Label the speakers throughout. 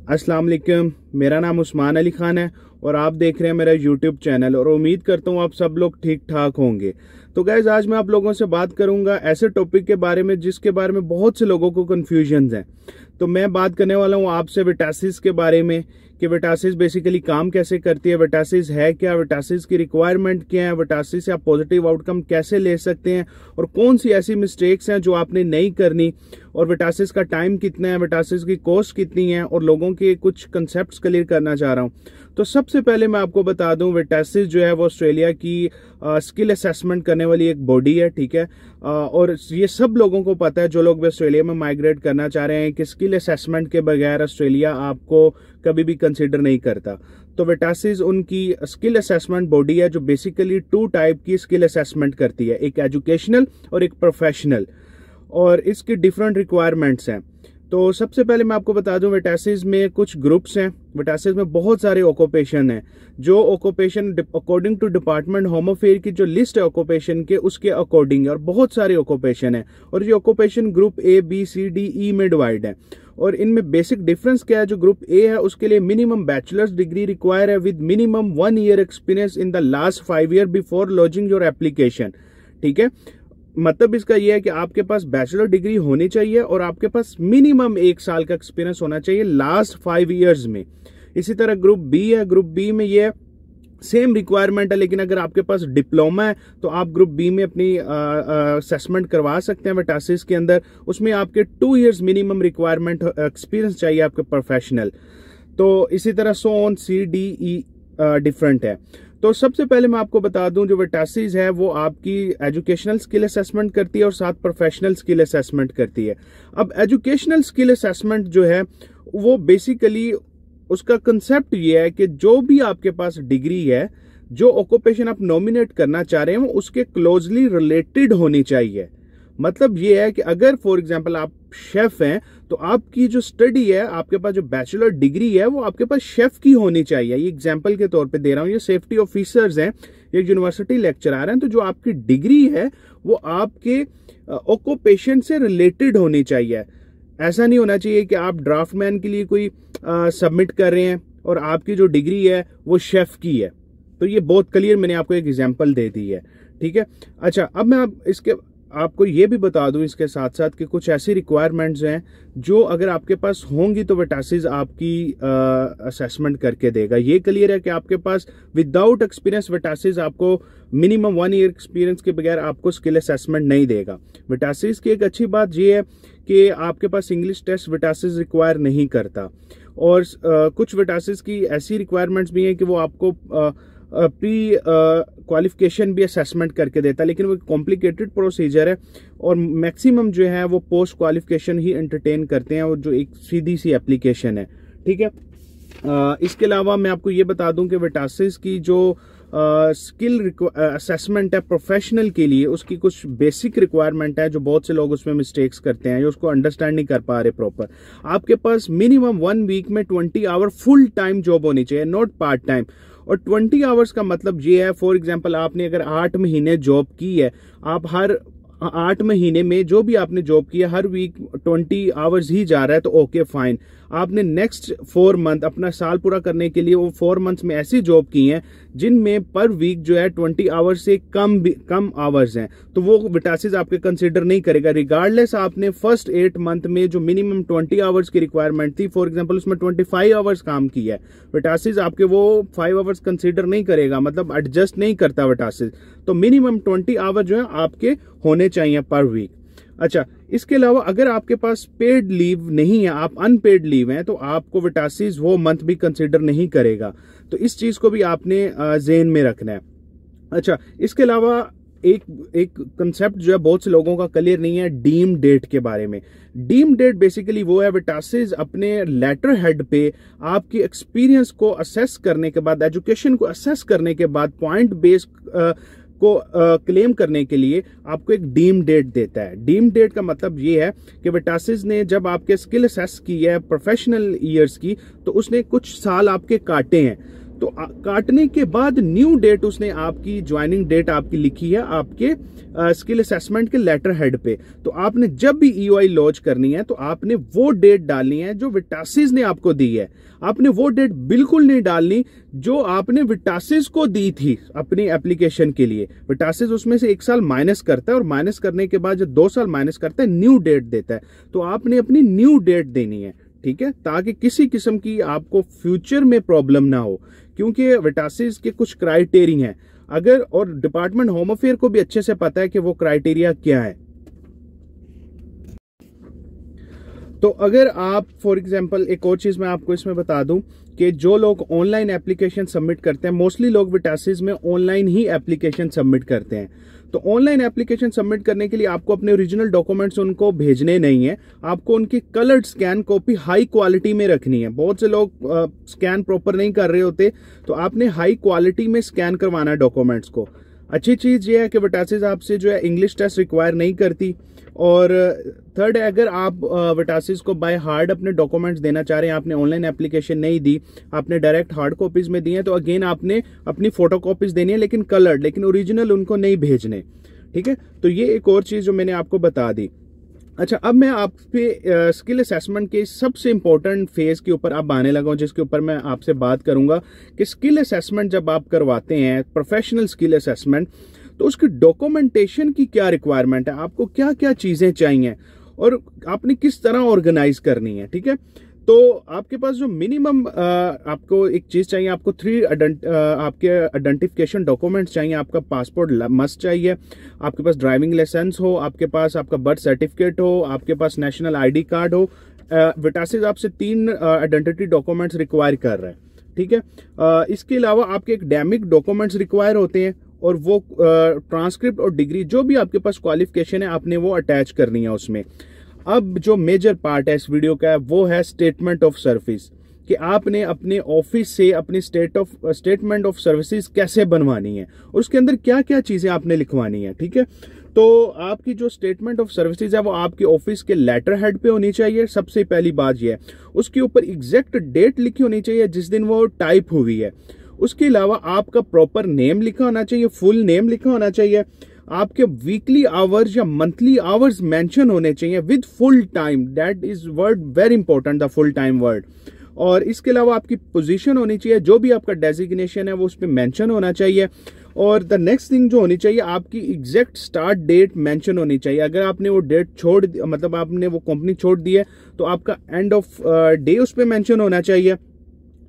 Speaker 1: अस्सलाम वालेकुम, मेरा नाम उस्मान अली खान है और आप देख रहे हैं मेरा यूट्यूब चैनल और उम्मीद करता हूँ आप सब लोग ठीक ठाक होंगे। तो गाइज आज मैं आप लोगों से बात करूंगा ऐसे टॉपिक के बारे में जिसके बारे में बहुत से लोगों को कन्फ्यूजन्स हैं। तो मैं बात करने वाला हूँ आपसे विटासिस के बारे में कि विटासिस बेसिकली काम कैसे करती है, विटासिस है क्या, विटासिस की रिक्वायरमेंट क्या है, विटासिस से आप पॉजिटिव आउटकम कैसे ले सकते हैं और कौन सी ऐसी मिस्टेक्स हैं जो आपने नहीं करनी, और विटासिस का टाइम कितना है, विटासिस की कॉस्ट कितनी है, और लोगों के कुछ कंसेप्ट्स क्लियर करना चाह रहा हूं। तो सबसे पहले मैं आपको बता दूं विटासिस जो है वो ऑस्ट्रेलिया की स्किल असेसमेंट करने वाली एक बॉडी है, ठीक है। और ये सब लोगों को पता है जो लोग भी ऑस्ट्रेलिया में माइग्रेट करना चाह रहे हैं कि स्किल असेसमेंट के बगैर ऑस्ट्रेलिया आपको कभी भी कंसिडर नहीं करता। तो विटासिस उनकी स्किल असेसमेंट बॉडी है जो बेसिकली 2 टाइप की स्किल असेसमेंट करती है, एक एजुकेशनल और एक प्रोफेशनल, और इसकी डिफरेंट रिक्वायरमेंट्स हैं। तो सबसे पहले मैं आपको बता दूं विटासिस में कुछ ग्रुप्स हैं। विटासिस में बहुत सारे ऑक्यूपेशन हैं, जो occupation according to department home affair की जो लिस्ट है ऑक्यूपेशन के उसके अकॉर्डिंग है, और बहुत सारे ऑक्यूपेशन है, और ये occupation group A B C D E में डिवाइड है। और इनमें बेसिक डिफरेंस क्या है, जो ग्रुप ए है उसके लिए मिनिमम बैचलर्स डिग्री रिक्वायर है with minimum 1 year experience in the last 5 year before lodging your application, ठीक है। मतलब इसका यह है कि आपके पास बैचलर डिग्री होनी चाहिए और आपके पास मिनिमम 1 साल का एक्सपीरियंस होना चाहिए लास्ट 5 ईयर्स में। इसी तरह ग्रुप बी है, ग्रुप बी में ये सेम रिक्वायरमेंट है, लेकिन अगर आपके पास डिप्लोमा है तो आप ग्रुप बी में अपनी असेसमेंट करवा सकते हैं विटासिस के अंदर। उसमें आपके 2 इयर्स मिनिमम रिक्वायरमेंट एक्सपीरियंस चाहिए आपके प्रोफेशनल। तो इसी तरह so on C D E different है। तो सबसे पहले मैं आपको बता दूं जो विटासिस है वो आपकी एजुकेशनल स्किल असेसमेंट करती है और साथ प्रोफेशनल स्किल असेसमेंट करती है। अब एजुकेशनल स्किल असेसमेंट जो है वो बेसिकली उसका कंसेप्ट ये है कि जो भी आपके पास डिग्री है, जो ऑक्यूपेशन आप नॉमिनेट करना चाह रहे हैं वो उसके क्लोजली रिलेटेड होनी चाहिए। मतलब ये है कि अगर फॉर एग्जांपल आप शेफ हैं तो आपकी जो स्टडी है, आपके पास जो बैचलर डिग्री है वो आपके पास शेफ की होनी चाहिए। ये एग्जांपल के तौर पे दे रहा हूं, ये सेफ्टी ऑफिसर्स हैं, ये यूनिवर्सिटी लेक्चरर हैं, तो जो आपकी डिग्री है वो आपके ऑक्यूपेशन से रिलेटेड होनी चाहिए। ऐसा नहीं होना चाहिए कि आप ड्राफ्टमैन के लिए कोई सबमिट कर रहे हैं और आपकी जो डिग्री है वो शेफ की है। तो ये बहुत क्लियर मैंने आपको एक एग्जांपल दे दी है, ठीक है। अच्छा, अब मैं आपको ये भी बता दूं इसके साथ साथ कि कुछ ऐसी रिक्वायरमेंट्स हैं जो अगर आपके पास होंगी तो विटासिस आपकी असेसमेंट करके देगा। ये क्लियर है कि आपके पास विदाउट एक्सपीरियंस विटासिस आपको मिनिमम 1 ईयर एक्सपीरियंस के बगैर आपको स्किल असेसमेंट नहीं देगा। विटासिस की एक अच्छी बात ये है कि आपके पास इंग्लिश टेस्ट विटासिस रिक्वायर नहीं करता, और कुछ विटासिस की ऐसी रिक्वायरमेंट्स भी हैं कि वो आपको प्री क्वालिफिकेशन भी असेसमेंट करके देता है, लेकिन वो कॉम्प्लिकेटेड प्रोसीजर है और मैक्सिमम जो है वो पोस्ट क्वालिफिकेशन ही एंटरटेन करते हैं, और जो एक सीधी सी एप्लीकेशन है, ठीक है। इसके अलावा मैं आपको ये बता दूं कि विटासिस की जो स्किल असेसमेंट है प्रोफेशनल के लिए, उसकी कुछ बेसिक रिक्वायरमेंट है जो बहुत से लोग उसमें मिस्टेक्स करते हैं, जो उसको अंडरस्टैंड नहीं कर पा रहे प्रॉपर। आपके पास मिनिमम 1 वीक में 20 आवर फुल टाइम जॉब होनी चाहिए, नॉट पार्ट टाइम। और 20 आवर्स का मतलब ये है, फॉर एग्जांपल आपने अगर 8 महीने जॉब की है, आप हर 8 महीने में जो भी आपने जॉब किया हर वीक 20 आवर्स ही जा रहा है तो ओके फाइन। आपने नेक्स्ट 4 मंथ अपना साल पूरा करने के लिए वो 4 मंथ्स में ऐसी जॉब की हैं जिनमें पर वीक जो है 20 आवर्स से कम आवर्स हैं, तो वो विटासिस आपके कंसिडर नहीं करेगा। रिगार्डलेस आपने फर्स्ट 8 मंथ में जो मिनिमम 20 आवर्स की रिक्वायरमेंट थी, फॉर एग्जांपल उसमें 25 आवर्स काम किया है, विटासिस आपके वो 5 आवर्स कंसिडर नहीं करेगा, मतलब एडजस्ट नहीं करता विटासिस। तो मिनिमम 20 आवर जो है आपके होने चाहिए पर वीक। अच्छा, इसके अलावा अगर आपके पास पेड लीव नहीं है, आप अनपेड लीव हैं, तो आपको विटासिस वो मंथ भी कंसिडर नहीं करेगा। तो इस चीज को भी आपने ज़हन में रखना है। अच्छा, इसके अलावा एक कंसेप्ट जो है बहुत से लोगों का क्लियर नहीं है डीम डेट के बारे में। डीम डेट बेसिकली वो है विटासिस अपने लेटर हेड पे आपकी एक्सपीरियंस को असेस करने के बाद, एजुकेशन को असेस करने के बाद पॉइंट बेस को क्लेम करने के लिए आपको एक डीम डेट देता है। डीम डेट का मतलब ये है कि विटासिस ने जब आपके स्किल असेस की है प्रोफेशनल ईयर्स की, तो उसने कुछ साल आपके काटे हैं। तो काटने के बाद न्यू डेट उसने आपकी ज्वाइनिंग डेट आपकी लिखी है आपके स्किल असेसमेंट के लेटर हेड पे। तो आपने जब भी ईओआई लॉन्च करनी है तो आपने वो डेट डालनी है जो विटासिस ने आपको दी है। आपने वो डेट बिल्कुल नहीं डालनी जो आपने विटासिस को दी थी अपनी एप्लीकेशन के लिए। विटासिस उसमें से 1 साल माइनस करता है और माइनस करने के बाद जब 2 साल माइनस करता है न्यू डेट देता है। तो आपने अपनी न्यू डेट देनी है, ठीक है, ताकि किसी किस्म की आपको फ्यूचर में प्रॉब्लम ना हो, क्योंकि विटासिस के कुछ क्राइटेरिया हैं अगर, और डिपार्टमेंट होम अफेयर को भी अच्छे से पता है कि वो क्राइटेरिया क्या है। तो अगर आप फॉर एग्जांपल एक और चीज मैं आपको इसमें बता दूं कि जो लोग ऑनलाइन एप्लीकेशन सबमिट करते हैं, मोस्टली लोग विटासिस में ऑनलाइन ही एप्लीकेशन सबमिट करते हैं। तो ऑनलाइन एप्लीकेशन सबमिट करने के लिए आपको अपने ओरिजिनल डॉक्यूमेंट्स उनको भेजने नहीं है, आपको उनकी coloured scan copy high quality में रखनी है। बहुत से लोग स्कैन प्रॉपर नहीं कर रहे होते, तो आपने हाई क्वालिटी में स्कैन करवाना है डॉक्यूमेंट्स को। अच्छी चीज ये है कि विटासिस आपसे जो है इंग्लिश टेस्ट रिक्वायर नहीं करती। और थर्ड है, अगर आप विटासिस को बाय हार्ड अपने डॉक्यूमेंट्स देना चाह रहे हैं, आपने ऑनलाइन एप्लीकेशन नहीं दी, आपने डायरेक्ट हार्ड कॉपीज में दी है, तो अगेन आपने अपनी फोटो कॉपीज देनी है लेकिन कलर्ड, लेकिन ओरिजिनल उनको नहीं भेजने, ठीक है। तो ये एक और चीज जो मैंने आपको बता दी। अच्छा, अब मैं आप पे स्किल असेसमेंट के सबसे इंपॉर्टेंट फेज के ऊपर अब आने लगा हूं, जिसके ऊपर मैं आपसे बात करूंगा कि स्किल असेसमेंट जब आप करवाते हैं, प्रोफेशनल स्किल असेसमेंट, तो उसकी डॉक्यूमेंटेशन की क्या रिक्वायरमेंट है, आपको क्या क्या चीजें चाहिए और आपने किस तरह ऑर्गेनाइज करनी है, ठीक है। तो आपके पास जो मिनिमम आपको एक चीज चाहिए, आपको 3 आपके आइडेंटिफिकेशन डॉक्यूमेंट्स चाहिए। आपका पासपोर्ट मस्ट चाहिए, आपके पास ड्राइविंग लाइसेंस हो, आपके पास आपका बर्थ सर्टिफिकेट हो, आपके पास नेशनल आईडी कार्ड हो। विटासिस आपसे 3 आइडेंटिटी डॉक्यूमेंट्स रिक्वायर कर रहा है, ठीक है। इसके अलावा आपके एकेडमिक डॉक्यूमेंट्स रिक्वायर होते हैं और वो ट्रांसक्रिप्ट और डिग्री जो भी आपके पास क्वालिफिकेशन है आपने वो अटैच करनी है उसमें। अब जो मेजर पार्ट है इस वीडियो का वो है स्टेटमेंट ऑफ सर्विस, कि आपने अपने ऑफिस से अपनी स्टेटमेंट ऑफ सर्विसेज कैसे बनवानी है और उसके अंदर क्या क्या चीजें आपने लिखवानी है, ठीक है। तो आपकी जो स्टेटमेंट ऑफ सर्विसेज है वो आपके ऑफिस के लेटर हेड पे होनी चाहिए। सबसे पहली बात यह है, उसके ऊपर एग्जैक्ट डेट लिखी होनी चाहिए जिस दिन वो टाइप हुई है। उसके अलावा आपका प्रॉपर नेम लिखा होना चाहिए, फुल नेम लिखा होना चाहिए। आपके वीकली आवर्स या मंथली आवर्स मेंशन होने चाहिए with full time, that is word very important, the full time word. और इसके अलावा आपकी पोजीशन होनी चाहिए, जो भी आपका डेजिग्नेशन है वो उस पर मेंशन होना चाहिए। और द नेक्स्ट थिंग जो होनी चाहिए, आपकी एग्जैक्ट स्टार्ट डेट मेंशन होनी चाहिए। अगर आपने वो डेट मतलब आपने वो कंपनी छोड़ दी है तो आपका एंड ऑफ डे उस पर मेंशन होना चाहिए।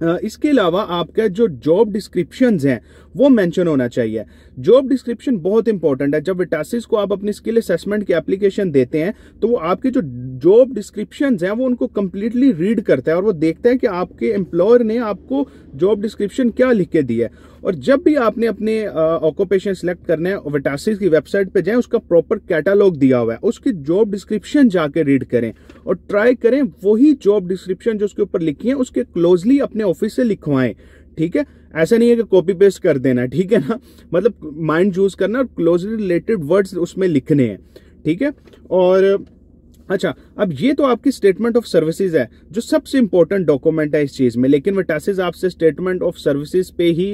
Speaker 1: इसके अलावा आपका जो जॉब डिस्क्रिप्शंस हैं वो मेंशन होना चाहिए। जॉब डिस्क्रिप्शन बहुत इंपॉर्टेंट है। जब विटासिस को आप अपनी स्किल असेसमेंट की एप्लीकेशन देते हैं तो वो आपके जो जॉब डिस्क्रिप्शंस हैं वो उनको कंप्लीटली रीड करता है और वो देखता है कि आपके एम्प्लॉयर ने आपको जॉब डिस्क्रिप्शन क्या लिख के दी है। और जब भी आपने अपने ऑक्यूपेशन सिलेक्ट करना है, विटासिस की वेबसाइट पे जाएं, उसका प्रॉपर कैटालॉग दिया हुआ है, उसकी जॉब डिस्क्रिप्शन जाके रीड करें और ट्राई करें वही जॉब डिस्क्रिप्शन जो उसके ऊपर लिखी है उसके क्लोजली अपने ऑफिस से लिखवाएं, ठीक है। ऐसा नहीं है कि कॉपी पेस्ट कर देना, ठीक है ना, मतलब माइंड यूज करना और क्लोजली रिलेटेड वर्ड्स उसमें लिखने हैं, ठीक है। और अच्छा, अब ये तो आपकी स्टेटमेंट ऑफ सर्विसेज है जो सबसे इंपॉर्टेंट डॉक्यूमेंट है इस चीज में, लेकिन विटासिस आपसे स्टेटमेंट ऑफ सर्विसेज पे ही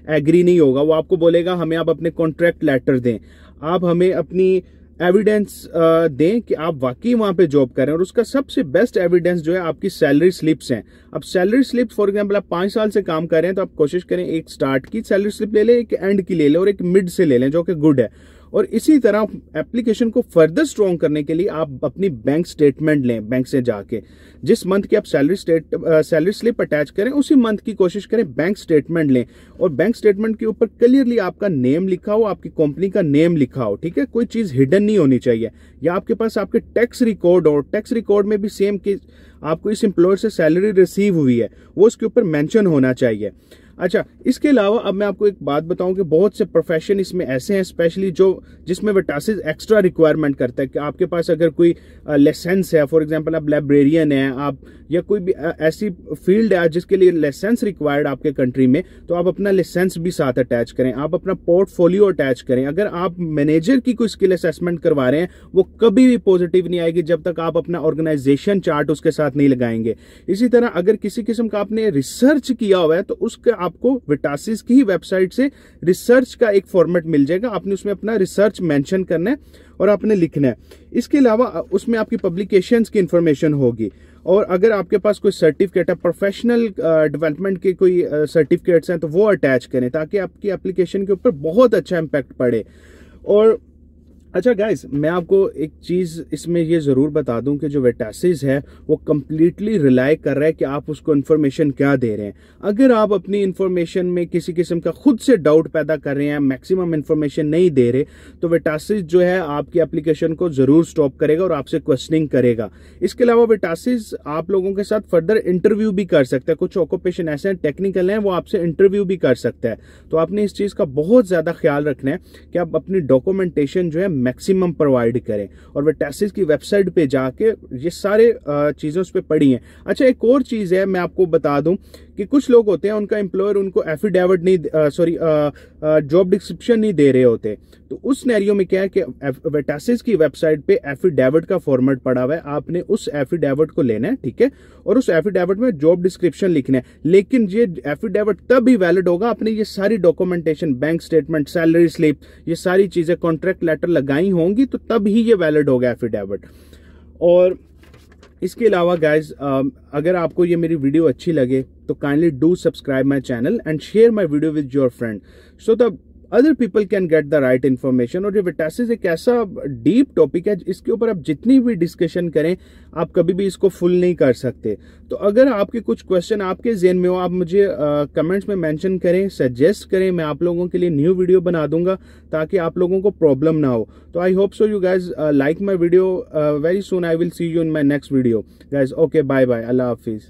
Speaker 1: एग्री नहीं होगा। वो आपको बोलेगा हमें आप अपने कॉन्ट्रैक्ट लेटर दें, आप हमें अपनी एविडेंस दें कि आप वाकई वहां पे जॉब करें। और उसका सबसे बेस्ट एविडेंस जो है आपकी सैलरी स्लिप्स हैं। अब सैलरी स्लिप्स फॉर एग्जांपल आप 5 साल से काम कर रहे हैं तो आप कोशिश करें एक स्टार्ट की सैलरी स्लिप ले लें, एक एंड की ले लें और एक मिड से ले लें, जो कि गुड है। और इसी तरह एप्लीकेशन को फर्दर स्ट्रॉन्ग करने के लिए आप अपनी बैंक स्टेटमेंट लें, बैंक से जाके जिस मंथ की आप सैलरी स्लिप अटैच करें उसी मंथ की कोशिश करें बैंक स्टेटमेंट लें। और बैंक स्टेटमेंट के ऊपर क्लियरली आपका नेम लिखा हो, आपकी कंपनी का नेम लिखा हो, ठीक है, कोई चीज हिडन नहीं होनी चाहिए। या आपके पास आपके टैक्स रिकॉर्ड हो, टैक्स रिकॉर्ड में भी सेम कि आपको इस एम्प्लॉयर से सैलरी रिसीव हुई है वो उसके ऊपर मेंशन होना चाहिए। अच्छा, इसके अलावा अब मैं आपको एक बात बताऊं कि बहुत से प्रोफेशन इसमें ऐसे हैं स्पेशली जिसमें विटासिस एक्स्ट्रा रिक्वायरमेंट करता है कि आपके पास अगर कोई लाइसेंस है, फॉर एग्जांपल आप लाइब्रेरियन है, आप या कोई भी ऐसी फील्ड है जिसके लिए लाइसेंस रिक्वायर्ड आपके कंट्री में, तो आप अपना लाइसेंस भी साथ अटैच करें, आप अपना पोर्टफोलियो अटैच करें। अगर आप मैनेजर की कोई स्किल असेसमेंट करवा रहे हैं वो कभी भी पॉजिटिव नहीं आएगी जब तक आप अपना ऑर्गेनाइजेशन चार्ट उसके साथ नहीं लगाएंगे। इसी तरह अगर किसी किस्म का आपने रिसर्च किया हुआ है तो उसका आपको विटासिस की ही वेबसाइट से रिसर्च का एक फॉर्मेट मिल जाएगा। आपने उसमें अपना रिसर्च मेंशन करना है और आपने लिखना है। इसके अलावा उसमें आपकी पब्लिकेशंस की इंफॉर्मेशन होगी, और अगर आपके पास कोई सर्टिफिकेट है, प्रोफेशनल डेवलपमेंट के कोई सर्टिफिकेट्स हैं, तो वो अटैच करें ताकि आपकी एप्लीकेशन के ऊपर बहुत अच्छा इम्पैक्ट पड़े। और अच्छा गाइस, मैं आपको एक चीज इसमें ये जरूर बता दूं कि जो विटासिस है वो कंप्लीटली रिलाई कर रहा है कि आप उसको इन्फॉर्मेशन क्या दे रहे हैं। अगर आप अपनी इन्फॉर्मेशन में किसी किस्म का खुद से डाउट पैदा कर रहे हैं, मैक्सिमम इन्फॉर्मेशन नहीं दे रहे, तो विटासिस जो है आपकी एप्लीकेशन को जरूर स्टॉप करेगा और आपसे क्वेश्चनिंग करेगा। इसके अलावा विटासिस आप लोगों के साथ फर्दर इंटरव्यू भी कर सकता है। कुछ ऑक्यूपेशन ऐसे हैं, टेक्निकल हैं, वो आपसे इंटरव्यू भी कर सकता है। तो आपने इस चीज का बहुत ज्यादा ख्याल रखना है कि आप अपनी डॉक्यूमेंटेशन जो है मैक्सिमम प्रोवाइड करें। और विटासिस की वेबसाइट पे जाके ये सारे चीजें उस पर पड़ी हैं। अच्छा, एक और चीज है मैं आपको बता दूं कि कुछ लोग होते हैं, उनका एम्प्लॉयर उनको एफिडेविट नहीं, जॉब डिस्क्रिप्शन नहीं दे रहे होते। तो उस सिनेरियो में क्या है कि विटासिस की वेबसाइट पे एफिडेविट का फॉर्मेट पड़ा हुआ है। आपने उस एफिडेविट को लेना है, ठीक है, और उस एफिडेविट में जॉब डिस्क्रिप्शन लिखना है। लेकिन ये एफिडेविट तब ही वैलिड होगा आपने ये सारी documentation, bank statement, salary slip, ये सारी चीजें, कॉन्ट्रैक्ट लेटर लगाई होंगी, तो तब ही ये वैलिड होगा एफिडेविट। और इसके अलावा गाइज, अगर आपको ये मेरी वीडियो अच्छी लगे तो kindly do subscribe my channel and share my video with your friend so the other people can get the right information. और ये विटासिस एक ऐसा डीप टॉपिक है, इसके ऊपर आप जितनी भी डिस्कशन करें आप कभी भी इसको फुल नहीं कर सकते। तो अगर आपके कुछ क्वेश्चन आपके ज़हन में हो, आप मुझे कमेंट्स में मेंशन करें, सजेस्ट करें, मैं आप लोगों के लिए न्यू वीडियो बना दूंगा ताकि आप लोगों को प्रॉब्लम ना हो। तो I hope so you guys like my video. Very soon I will see you in my next video guys. Okay, bye bye, अल्लाह हाफिज।